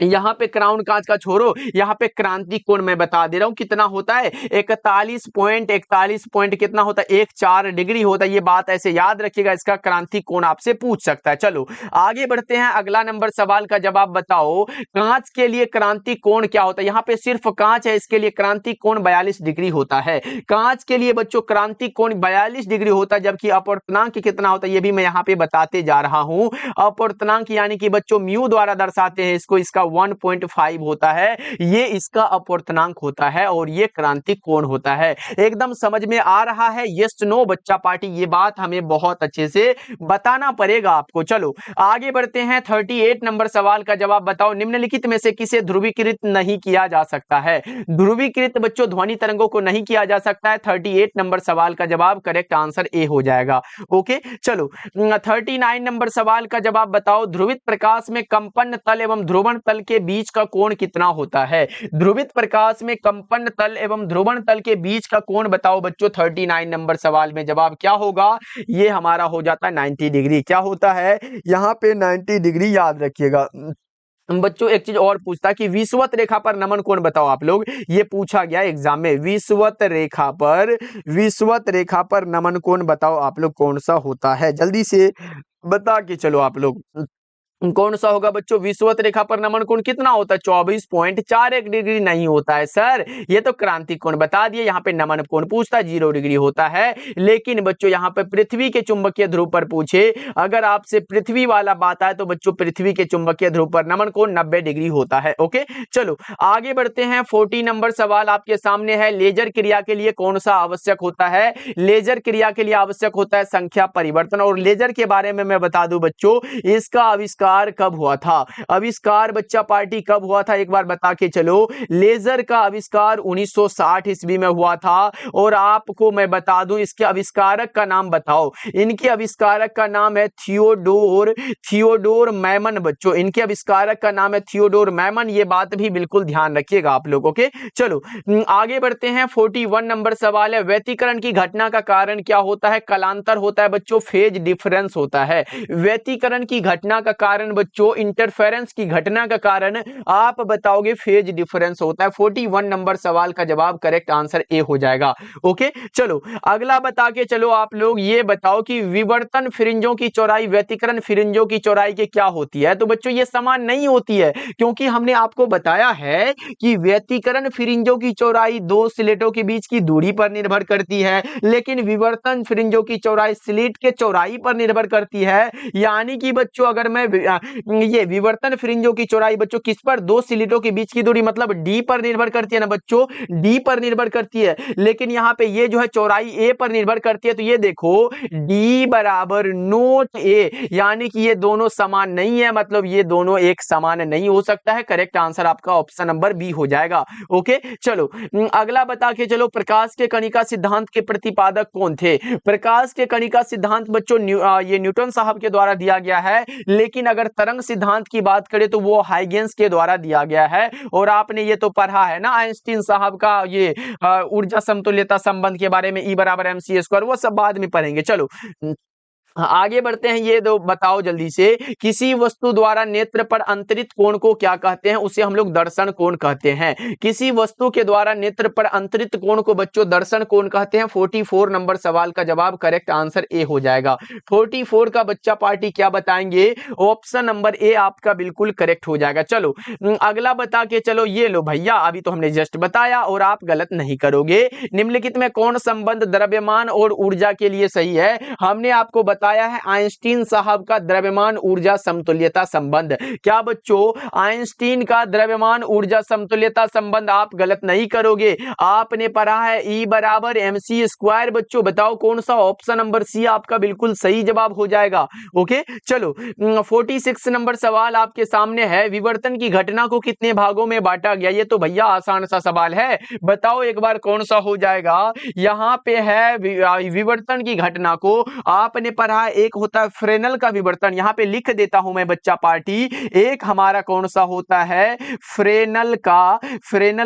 यहां पे क्राउन कांच का छोड़ो, यहां पे क्रांतिक कोण मैं बता दे रहा हूं कितना होता है, 41 पॉइंट कितना होता है, 14 डिग्री होता है। ये बात ऐसे याद रखिएगा, इसका क्रांतिक कोण आपसे पूछ सकता है। चलो आगे बढ़ते हैं, अगला नंबर सवाल का जवाब बताओ, कांच के लिए क्रांतिक कोण क्या होता है। यहां पे सिर्फ कांच है, इसके लिए क्रांतिक कोण 42 डिग्री होता है। कांच के लिए बच्चों क्रांतिक कोण 42 डिग्री होता है, जबकि अपवर्तनांक कितना होता है ये भी मैं यहां पे बताते जा रहा हूं। अपवर्तनांक यानी कि बच्चों म्यू द्वारा दर्शाते हैं इसको, इसका 1.5 होता है, ये इसका अपवर्तनांक होता है, और ये क्रांतिक कोण होता है। एकदम समझ में आ रहा है, यस नो बच्चा पार्टी, ये बात हमें बहुत अच्छे से बताना पड़ेगा आपको। चलो आगे बढ़ते हैं। 38 नंबर सवाल का जवाब बताओ, निम्नलिखित में से किसे ध्रुवीकृत नहीं किया जा सकता है। ध्रुवीकृत बच्चों ध्वनि तरंगों को नहीं किया जा सकता है। 38 नंबर सवाल का जवाब करेक्ट आंसर ए हो जाएगा। ओके चलो 39 नंबर सवाल का जवाब बताओ, ध्रुवित प्रकाश में कंपन तल एवं ध्रुवण तल के बीच का कोण कितना होता है। ध्रुवित प्रकाश में कंपन तल एवं ध्रुवण तल के बीच का कोण बताओ बच्चों। 39 नंबर सवाल में जवाब क्या होगा, ये हमारा हो जाता है 90 डिग्री। क्या होता है यहां पे 90 डिग्री, याद रखिएगा। बच्चों एक चीज और पूछता है कि विषुवत रेखा पर नमन कोण बताओ आप लोग, ये पूछा गया एग्जाम में। विषुवत रेखा पर नमन कोण बताओ आप लोग कौन सा होता है, जल्दी से बता के चलो आप लोग। कौन सा होगा बच्चों, विषुवत रेखा पर नमन कोण कितना होता है, 24.41 डिग्री नहीं होता है सर, ये तो क्रांतिक कोण बता दिए। यहाँ पे नमन कोण पूछता है 0 डिग्री होता है। लेकिन बच्चों यहाँ पे पृथ्वी के चुंबकीय ध्रुव पर पूछे, अगर आपसे पृथ्वी वाला बात आए तो बच्चों पृथ्वी के चुंबकीय ध्रुव पर नमन कोण 90 डिग्री होता है। ओके चलो आगे बढ़ते हैं। 40 नंबर सवाल आपके सामने है, लेजर क्रिया के लिए कौन सा आवश्यक होता है। लेजर क्रिया के लिए आवश्यक होता है संख्या परिवर्तन। और लेजर के बारे में मैं बता दूं बच्चों, इसका आविष्कार कब हुआ था। आविष्कार बच्चा पार्टी कब हुआ था, एक बार बता के चलो। लेजर का आविष्कार 1960 ईस्वी में हुआ था। और आपको मैं बता दूं, इसके आविष्कारक का नाम बताओ। इनके आविष्कारक का नाम है थियोडोर मैमन बच्चों, इनके आविष्कारक का नाम है थियोडोर मैमन। ये बात भी बिल्कुल ध्यान रखिएगा आप लोग। ओके चलो आगे बढ़ते हैं। 41 नंबर सवाल है, व्यतिकरण की घटना का कारण क्या होता है। कलांतर होता है बच्चों, फेज डिफरेंस होता है। व्यतिकरण की घटना का कारण बच्चों, इंटरफेरेंस की घटना का कारण आप बताओगे फेज डिफरेंस होता है। 41 नंबर सवाल का जवाब करेक्ट आंसर ए हो जाएगा। ओके चलो अगला बता के चलो आप लोग, ये बताओ कि विवर्तन फ्रिंजों की चौड़ाई व्यतिकरण फ्रिंजों की चौड़ाई के क्या होती है। तो बच्चों ये समान नहीं होती है, क्योंकि हमने आपको बताया है कि व्यतिकरण फ्रिंजों की चौड़ाई दो स्लेटों के बीच की दूरी पर निर्भर करती है, लेकिन विवर्तन फ्रिंजों की चौड़ाई स्लिट के चौड़ाई पर निर्भर करती है। यानी कि बच्चों अगर मैं ये विवर्तन फ्रिंजों की चौड़ाई बच्चों किस पर, दो स्लिटों के बीच की दूरी मतलब डी पर निर्भर करती है ना बच्चों, डी पर निर्भर करती है। लेकिन यहाँ पे ये जो है चौड़ाई ए पर निर्भर करती है, तो ये देखो डी बराबर नोट ए, यानी कि ये दोनों समान नहीं है, मतलब ये दोनों एक समान नहीं हो सकता है। करेक्ट आंसर आपका ऑप्शन नंबर बी हो जाएगा। ओके चलो अगला बता के चलो, प्रकाश के कणिका सिद्धांत के प्रतिपादक कौन थे। प्रकाश के कणिका सिद्धांत बच्चों ये न्यूटन साहब के द्वारा दिया गया है, लेकिन अगर तरंग सिद्धांत की बात करें तो वो हाइगेंस के द्वारा दिया गया है। और आपने ये तो पढ़ा है ना आइंस्टीन साहब का ये ऊर्जा समतुल्यता संबंध के बारे में, E बराबर mc स्क्वायर, वो सब बाद में पढ़ेंगे। चलो आगे बढ़ते हैं। ये दो बताओ जल्दी से, किसी वस्तु द्वारा नेत्र पर अंतरित कोण को क्या कहते हैं, उसे हम लोग दर्शन कोण कहते हैं। किसी वस्तु के द्वारा नेत्र पर अंतरित कोण को बच्चों दर्शन कोण कहते हैं। 44 नंबर सवाल का जवाब करेक्ट आंसर ए हो जाएगा। 44 का बच्चा पार्टी क्या बताएंगे, ऑप्शन नंबर ए आपका बिल्कुल करेक्ट हो जाएगा। चलो अगला बता के चलो, ये लो भैया, अभी तो हमने जस्ट बताया और आप गलत नहीं करोगे। निम्नलिखित में कौन संबंध द्रव्यमान और ऊर्जा के लिए सही है। हमने आपको बताया है आइंस्टीन साहब का द्रव्यमान ऊर्जा समतुल्यता संबंध। क्या बच्चों, आइंस्टीन का द्रव्यमान ऊर्जा समतुल्यता संबंध आप गलत नहीं करोगे। आपने पढ़ा है E बराबर mc स्क्वायर। बच्चों बताओ कौन सा, ऑप्शन नंबर सी आपका बिल्कुल सही जवाब हो जाएगा। ओके चलो 46 नंबर सवाल आपके सामने है, विवर्तन की घटना को कितने भागों में बांटा गया। ये तो भैया आसान सा सवाल है, बताओ एक बार कौन सा हो जाएगा। यहां पे है विवर्तन की घटना को आपने पढ़ा, एक होता है फ्रेनल का विवर्तन, यहां पे लिख देता हूं मैं बच्चा पार्टी। एक हमारा कौन सा होता है, फ्रेनल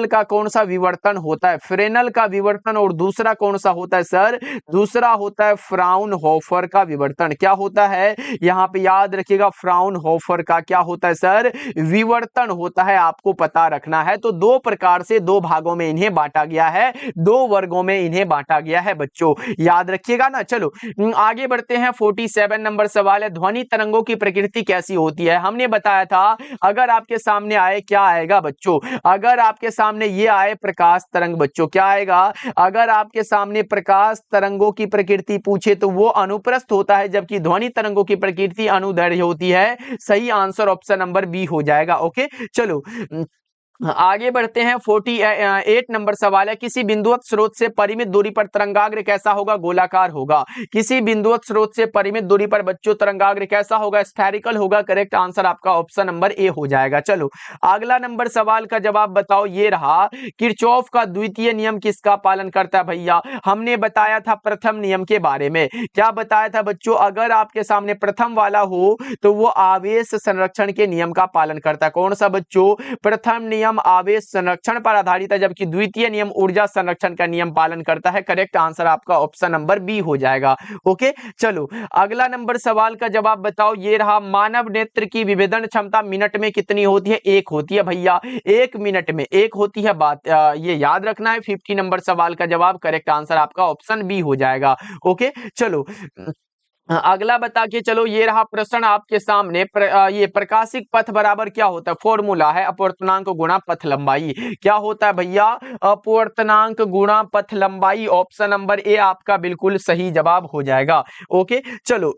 का कौन सा विवर्तन होता है, फ्रेनल का विवर्तन। और दूसरा कौन सा होता है सर, दूसरा होता है फ्राउनहोफर का विवर्तन। क्या होता है, यहां पे याद रखिएगा, फ्राउनहोफर का क्या होता है सर, विवर्तन होता है, आपको पता रखना है। तो दो प्रकार से दो भागों में इन्हें बांटा गया है, दो वर्गों में इन्हें बांटा गया है बच्चों, याद रखिएगा ना। चलो आगे बढ़ते हैं। 47 नंबर सवाल है, ध्वनि तरंगों की प्रकृति कैसी होती है। हमने बताया था अगर आपके सामने आए, क्या आएगा बच्चों, अगर आपके सामने ये आए प्रकाश तरंग, बच्चों क्या आएगा, अगर आपके सामने प्रकाश तरंगों की प्रकृति पूछे तो वो अनुप्रस्थ होता है, जबकि ध्वनि तरंगों की प्रकृति अनुदैर्ध्य होती है। सही आंसर ऑप्शन नंबर बी हो जाएगा। ओके चलो आगे बढ़ते हैं। 48 नंबर सवाल है, किसी बिंदुवत स्रोत से परिमित दूरी पर तरंगाग्र कैसा होगा, गोलाकार होगा। किसी बिंदुवत स्रोत से परिमित दूरी पर बच्चों तरंगाग्र कैसा होगा, स्फेरिकल होगा। करेक्ट आंसर आपका ऑप्शन नंबर ए हो जाएगा। चलो अगला नंबर सवाल का जवाब बताओ, ये रहा, किरचॉफ का द्वितीय नियम किसका पालन करता है भैया। हमने बताया था प्रथम नियम के बारे में। क्या बताया था बच्चों, अगर आपके सामने प्रथम वाला हो तो वो आवेश संरक्षण के नियम का पालन करता है। कौन सा बच्चों, प्रथम नियम आवेश संरक्षण पर आधारित है, जबकि द्वितीय नियम ऊर्जा संरक्षण का नियम पालन करता है। करेक्ट आंसर आपका ऑप्शन नंबर बी हो जाएगा। ओके चलो अगला नंबर सवाल का जवाब बताओ, ये रहा, मानव नेत्र की विभेदन क्षमता मिनट में कितनी होती है, एक होती है भैया, एक मिनट में एक होती है। बात ये याद रखना है। 50 नंबर सवाल का जवाब करेक्ट आंसर आपका ऑप्शन बी हो जाएगा। ओके चलो अगला बता के चलो, ये रहा प्रश्न आपके सामने। ये प्रकाशिक पथ बराबर क्या होता है, फॉर्मूला है अपवर्तनांक गुणा पथ लंबाई। क्या होता है भैया, अपवर्तनांक गुणा पथ लंबाई। ऑप्शन नंबर ए आपका बिल्कुल सही जवाब हो जाएगा। ओके चलो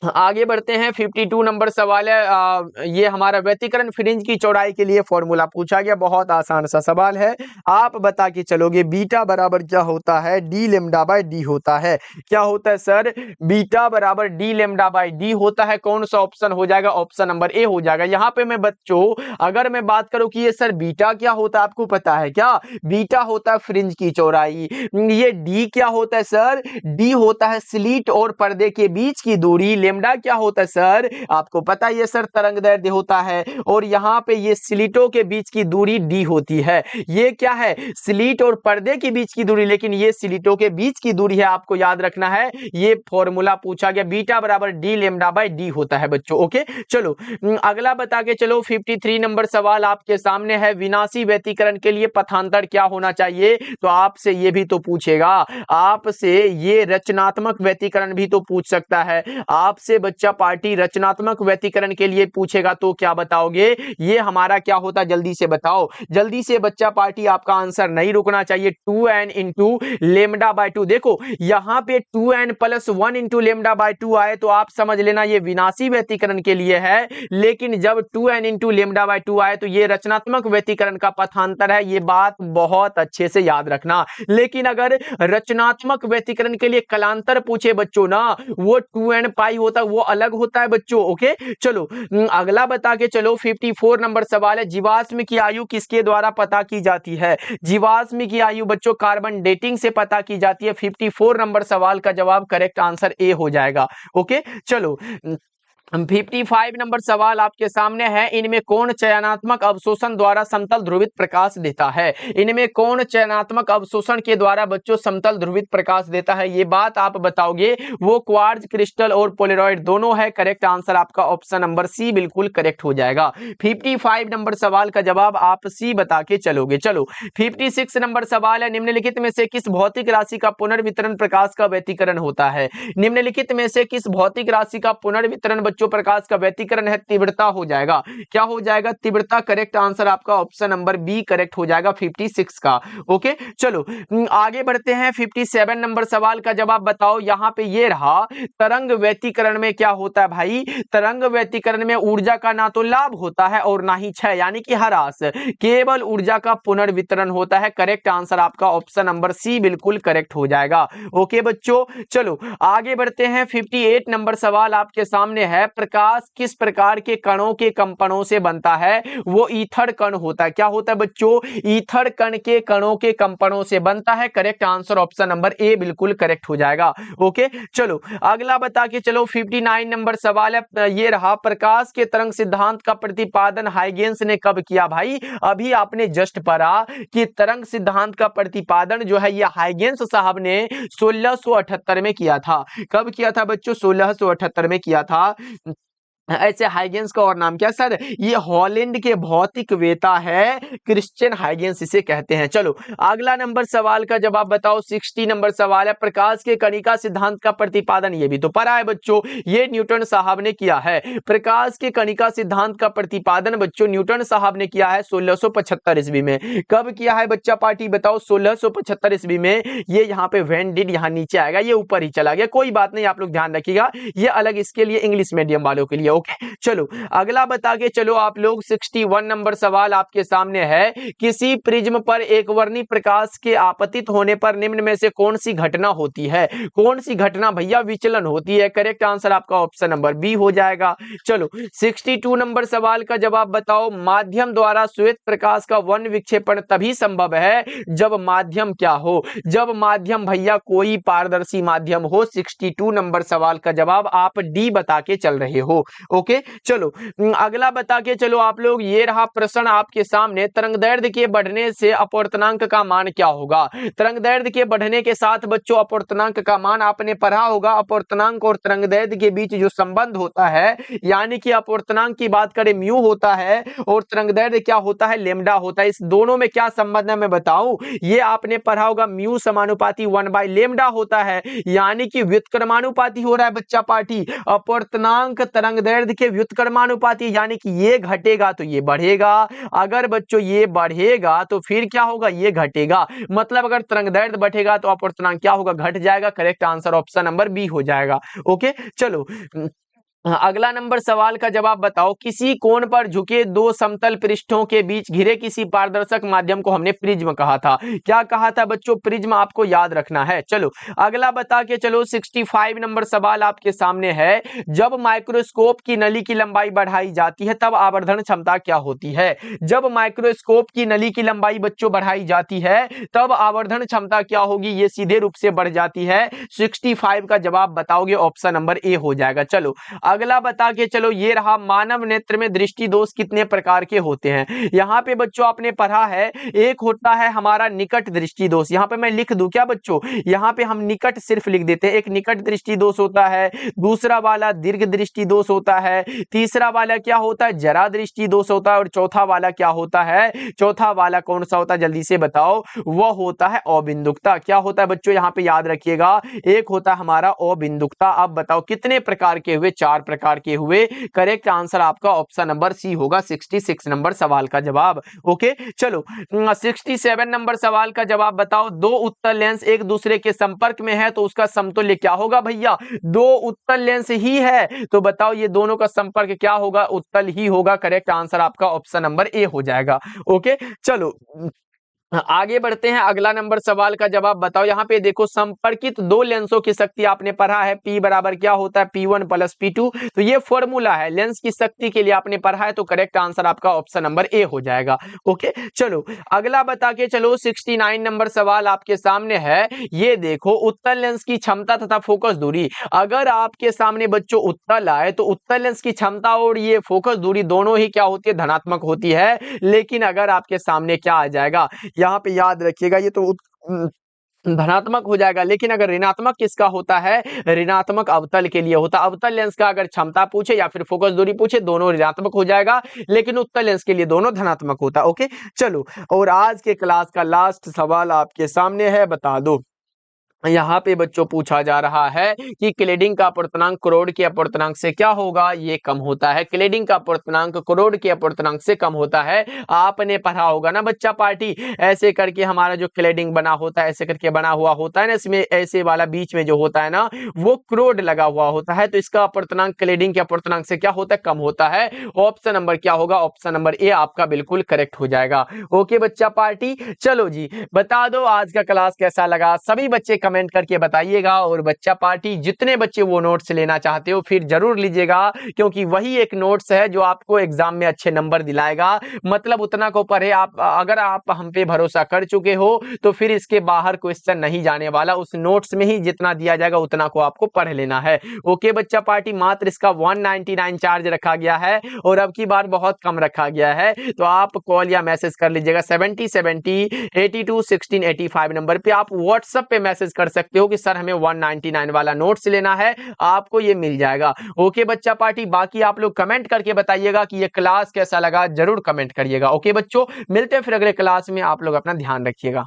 आगे बढ़ते हैं। 52 नंबर सवाल है, ये हमारा व्यतिकरण फ्रिंज की चौड़ाई के लिए फॉर्मूला पूछा गया। बहुत आसान सा सवाल है, आप बता के चलोगे। बीटा बराबर क्या होता है, डी लेम्डा बाय डी होता है। क्या होता है सर, बीटा बराबर डी लेम्डा बाय डी होता है। कौन सा ऑप्शन हो जाएगा, ऑप्शन नंबर ए हो जाएगा। यहाँ पे मैं बच्चों अगर मैं बात करूं कि ये सर बीटा क्या होता है, आपको पता है क्या, बीटा होता है फ्रिंज की चौड़ाई। ये डी क्या होता है सर, डी होता है स्लिट और पर्दे के बीच की दूरी। लेम्डा क्या होता है सर, आपको पता है सर तरंग दैर्ध्य होता है। और यहाँ पे ये स्लिटों के बीच की दूरी डी होती है। ये क्या है, स्लिट और पर्दे के बीच की दूरी, लेकिन ये स्लिटों के बीच की दूरी है, आपको याद रखना है। ये फॉर्मूला पूछा गया, बीटा बराबर डी लेम्डा बाय डी होता है बच्चों। ओके चलो अगला बता के चलो। 53 नंबर सवाल आपके सामने है, विनाशी व्यतिकरण के लिए पथांतर क्या होना चाहिए। तो आपसे ये भी तो पूछेगा, आपसे ये रचनात्मक व्यतिकरण भी तो पूछ सकता है। आप आपसे बच्चा पार्टी रचनात्मक व्यतिकरण के लिए पूछेगा तो क्या बताओगे? ये हमारा क्या होता है, जल्दी से बताओ। जल्दी से बच्चा पार्टी, आपका आंसर नहीं रुकना चाहिए। 2n into lambda by 2। देखो यहां पे 2n plus 1 into lambda by 2 आए तो आप समझ लेना ये विनाशी व्यतिकरण के लिए है, लेकिन जब 2n इंटू लेमडा बाय 2 आए तो ये रचनात्मक व्यतिकरण का पथांतर है। ये बात बहुत अच्छे से याद रखना। लेकिन अगर रचनात्मक व्यतिकरण के लिए कलांतर पूछे बच्चों ना, वो 2n पाई होता है, वो अलग होता है बच्चों। ओके चलो अगला बता के चलो। 54 नंबर सवाल है, जीवाश्म की आयु किसके द्वारा पता की जाती है? जीवाश्म की आयु बच्चों कार्बन डेटिंग से पता की जाती है। 54 नंबर सवाल का जवाब करेक्ट आंसर ए हो जाएगा। ओके चलो 55 नंबर सवाल आपके सामने है, इनमें कौन चयनात्मक अवशोषण द्वारा समतल ध्रुवित प्रकाश देता है? इनमें कौन चयनात्मक अवशोषण के द्वारा बच्चों समतल ध्रुवित प्रकाश देता है? ये बात आप बताओगे। वो क्वार्ट्ज क्रिस्टल और पोलेरॉइड दोनों है। करेक्ट आंसर आपका ऑप्शन नंबर सी बिल्कुल करेक्ट हो जाएगा। 55 नंबर सवाल का जवाब आप सी बता के चलोगे। चलो 56 नंबर सवाल है, निम्नलिखित में से किस भौतिक राशि का पुनर्वितरण प्रकाश का व्यतिकरण होता है? निम्नलिखित में से किस भौतिक राशि का पुनर्वितरण बच्चों प्रकाश का व्यतिकरण है? तीव्रता हो जाएगा। क्या हो जाएगा? तीव्रता। करेक्ट आंसर आपका ऑप्शन नंबर बी करेक्ट हो जाएगा 56 का। ओके चलो आगे बढ़ते हैं। 57 नंबर सवाल का जवाब बताओ। यहां पे ये रहा, तरंग व्यतिकरण में क्या होता है भाई? तरंग व्यतिकरण में ऊर्जा का ना तो लाभ होता है और ना ही क्षय यानी कि ह्रास, केवल ऊर्जा का पुनर्वितरण होता है। करेक्ट आंसर आपका ऑप्शन नंबर सी बिल्कुल करेक्ट हो जाएगा। ओके बच्चों चलो आगे बढ़ते हैं। 58 नंबर सवाल आपके सामने है, प्रकाश किस प्रकार के कणों के कंपनों से बनता है? वो ईथर कण होता है। क्या होता है बच्चों? ईथर कण के कणों के कंपनों से बनता है। करेक्ट आंसर ऑप्शन नंबर ए बिल्कुल करेक्ट हो जाएगा। ओके चलो अगला बता के चलो। 59 नंबर सवाल है, ये रहा, प्रकाश के तरंग सिद्धांत का प्रतिपादन हाइगेंस ने कब किया? भाई अभी आपने जस्ट पढ़ा कि तरंग सिद्धांत का प्रतिपादन जो है ये हाइगेंस साहब ने 1678 में किया था। कब किया था बच्चों? 1678 में किया था। ऐसे हाइगेंस का और नाम क्या सर? ये हॉलैंड के भौतिकवेता है, क्रिश्चियन हाइगेंस इसे कहते हैं। चलो अगला नंबर सवाल का जवाब बताओ। 60 नंबर सवाल है, प्रकाश के कणिका सिद्धांत का प्रतिपादन, ये भी तो पढ़ा है बच्चों, ये न्यूटन साहब ने किया है। प्रकाश के कणिका सिद्धांत का प्रतिपादन बच्चों न्यूटन साहब ने किया है 1675 ईस्वी में। कब किया है बच्चा पार्टी बताओ? 1675 ईस्वी में। ये यहाँ पे वेन डिड यहाँ नीचे आएगा, ये ऊपर ही चला गया, कोई बात नहीं, आप लोग ध्यान रखिएगा, ये अलग इसके लिए इंग्लिश मीडियम वालों के लिए। ओके चलो अगला बता के चलो आप लोग। 61 नंबर सवाल आपके सामने है, किसी प्रिज्म पर एक वर्णी प्रकाश के आपतित होने पर निम्न में से कौन सी घटना होती है? कौन सी घटना भैया? विचलन होती है। करेक्ट आंसर आपका ऑप्शन नंबर बी हो जाएगा। चलो 62 नंबर सवाल का जवाब बताओ। माध्यम द्वारा श्वेत प्रकाश का वन विक्षेपण तभी संभव है जब माध्यम क्या हो? जब माध्यम भैया कोई पारदर्शी माध्यम हो। 62 नंबर सवाल का जवाब आप डी बता के चल रहे हो। ओके चलो अगला बता के चलो आप लोग। ये रहा प्रश्न आपके सामने, तरंगदैर्ध्य के बढ़ने से अपवर्तनांक का मान क्या होगा? तरंगदैर्ध्य के बढ़ने के साथ बच्चों अपवर्तनांक का मान आपने पढ़ा होगा। अपवर्तनांक और तरंगदैर्ध्य के बीच जो संबंध होता है, यानी कि अपवर्तनांक की बात करें म्यू होता है और तरंगदैर्ध्य क्या होता है? लेमडा होता है। इस दोनों में क्या संबंध है मैं बताऊं? ये आपने पढ़ा होगा, म्यू समानुपाती 1/लेमडा होता है, यानी कि व्युत्क्रमानुपाती हो रहा है बच्चा पार्टी। अपवर्तनांक तरंगदैर्ध्य के व्युत्क्रमानुपाती, यानी कि ये घटेगा तो ये बढ़ेगा, अगर बच्चों ये बढ़ेगा तो फिर क्या होगा? ये घटेगा। मतलब अगर तरंगदैर्ध्य बढ़ेगा तो अपवर्तनांक क्या होगा? घट जाएगा। Correct answer option number B हो जाएगा। ओके चलो अगला नंबर सवाल का जवाब बताओ। किसी कोण पर झुके दो समतल पृष्ठों के बीच घिरे किसी पारदर्शक माध्यम को हमने प्रिज्म कहा था। क्या कहा था बच्चों? प्रिज्म आपको याद रखना है। चलो अगला बता के चलो। 65 नंबर सवाल आपके सामने है, जब माइक्रोस्कोप की नली की लंबाई बढ़ाई जाती है तब आवर्धन क्षमता क्या होती है? जब माइक्रोस्कोप की नली की लंबाई बच्चों बढ़ाई जाती है तब आवर्धन क्षमता क्या होगी? ये सीधे रूप से बढ़ जाती है। 65 का जवाब बताओगे, ऑप्शन नंबर ए हो जाएगा। चलो अगला बता के चलो, ये रहा मानव नेत्र में दृष्टि दोष कितने प्रकार के होते हैं। यहाँ पे बच्चों आपने पढ़ा है, एक होता है हमारा निकट दृष्टि दोष। यहाँ पे मैं लिख दूं क्या बच्चों, यहाँ पे हम निकट सिर्फ लिख देते हैं। एक निकट दृष्टि दोष होता है, दूसरा वाला दीर्घ दृष्टि दोष होता है, तीसरा वाला क्या होता है, जरा दृष्टि दोष होता है, और चौथा वाला क्या होता है, चौथा वाला कौन सा होता है, जल्दी से बताओ। वह होता है अबिंदुकता। क्या होता है बच्चों, यहाँ पे याद रखिएगा, एक होता है हमारा अबिंदुकता। अब बताओ कितने प्रकार के हुए, 4 प्रकार के हुए। करेक्ट आंसर आपका ऑप्शन नंबर सी होगा, 66 नंबर सवाल का जवाब। ओके चलो, 67 नंबर सवाल का जवाब बताओ। दो उत्तल लेंस एक दूसरे के संपर्क में है तो उसका समतुल्य क्या होगा भैया, दो उत्तल लेंस ही है तो बताओ ये दोनों का संपर्क क्या होगा, उत्तल ही होगा। करेक्ट आंसर आपका ऑप्शन नंबर ए हो जाएगा। ओके चलो आगे बढ़ते हैं, अगला नंबर सवाल का जवाब बताओ। यहाँ पे देखो, संपर्कित दो लेंसों की शक्ति आपने पढ़ा है, P बराबर क्या होता है, P1 प्लस P2। तो ये फॉर्मूला है लेंस की शक्ति के लिए, आपने पढ़ा है, तो करेक्ट आंसर आपका ऑप्शन नंबर ए हो जाएगा। ओके चलो अगला बता के चलो, 69 नंबर सवाल आपके सामने है। ये देखो, उत्तल लेंस की क्षमता तथा फोकस दूरी। अगर आपके सामने बच्चों उत्तल आए तो उत्तल लेंस की क्षमता और ये फोकस दूरी दोनों ही क्या होती है, धनात्मक होती है। लेकिन अगर आपके सामने क्या आ जाएगा, यहाँ पे याद रखिएगा, ये तो धनात्मक हो जाएगा। लेकिन अगर ऋणात्मक किसका होता है, ऋणात्मक अवतल के लिए होता है। अवतल लेंस का अगर क्षमता पूछे या फिर फोकस दूरी पूछे, दोनों ऋणात्मक हो जाएगा, लेकिन उत्तल लेंस के लिए दोनों धनात्मक होता है। ओके चलो, और आज के क्लास का लास्ट सवाल आपके सामने है, बता दो। यहाँ पे बच्चों पूछा जा रहा है कि क्लेडिंग का अपवर्तनांक करोड़ के अपवर्तनांक से क्या होगा, ये कम होता है। क्लेडिंग का अपवर्तनांक करोड़ के अपवर्तनांक से कम होता है। आपने पढ़ा होगा ना बच्चा पार्टी, ऐसे करके हमारा जो क्लेडिंग बना होता है, ऐसे करके बना हुआ होता है ना, इसमें ऐसे वाला बीच में जो होता है ना, वो करोड़ लगा हुआ होता है। तो इसका अपवर्तनांक क्लेडिंग के अपवर्तनांक से क्या होता है, कम होता है। ऑप्शन नंबर क्या होगा, ऑप्शन नंबर ए आपका बिल्कुल करेक्ट हो जाएगा। ओके बच्चा पार्टी, चलो जी बता दो आज का क्लास कैसा लगा, सभी बच्चे कमेंट करके बताइएगा। और बच्चा पार्टी जितने बच्चे वो नोट्स लेना चाहते हो फिर जरूर लीजिएगा, क्योंकि वही एक नोट्स है जो आपको एग्जाम में अच्छे नंबर दिलाएगा। मतलब उतना को पढ़े आप, अगर आप हम पे भरोसा कर चुके हो तो फिर इसके बाहर क्वेश्चन नहीं जाने वाला। उस नोट्स में ही जितना दिया जाएगा उतना को आपको पढ़ लेना है। ओके बच्चा पार्टी, मात्र इसका 199 चार्ज रखा गया है और अब की बार बहुत कम रखा गया है। तो आप कॉल या मैसेज कर लीजिएगा 7070 82 16 85 नंबर पे। आप व्हाट्सएप पे मैसेज कर सकते हो कि सर हमें 199 वाला नोट्स लेना है, आपको ये मिल जाएगा। ओके बच्चा पार्टी, बाकी आप लोग कमेंट करके बताइएगा कि ये क्लास कैसा लगा, जरूर कमेंट करिएगा। ओके बच्चों, मिलते हैं फिर अगले क्लास में, आप लोग अपना ध्यान रखिएगा।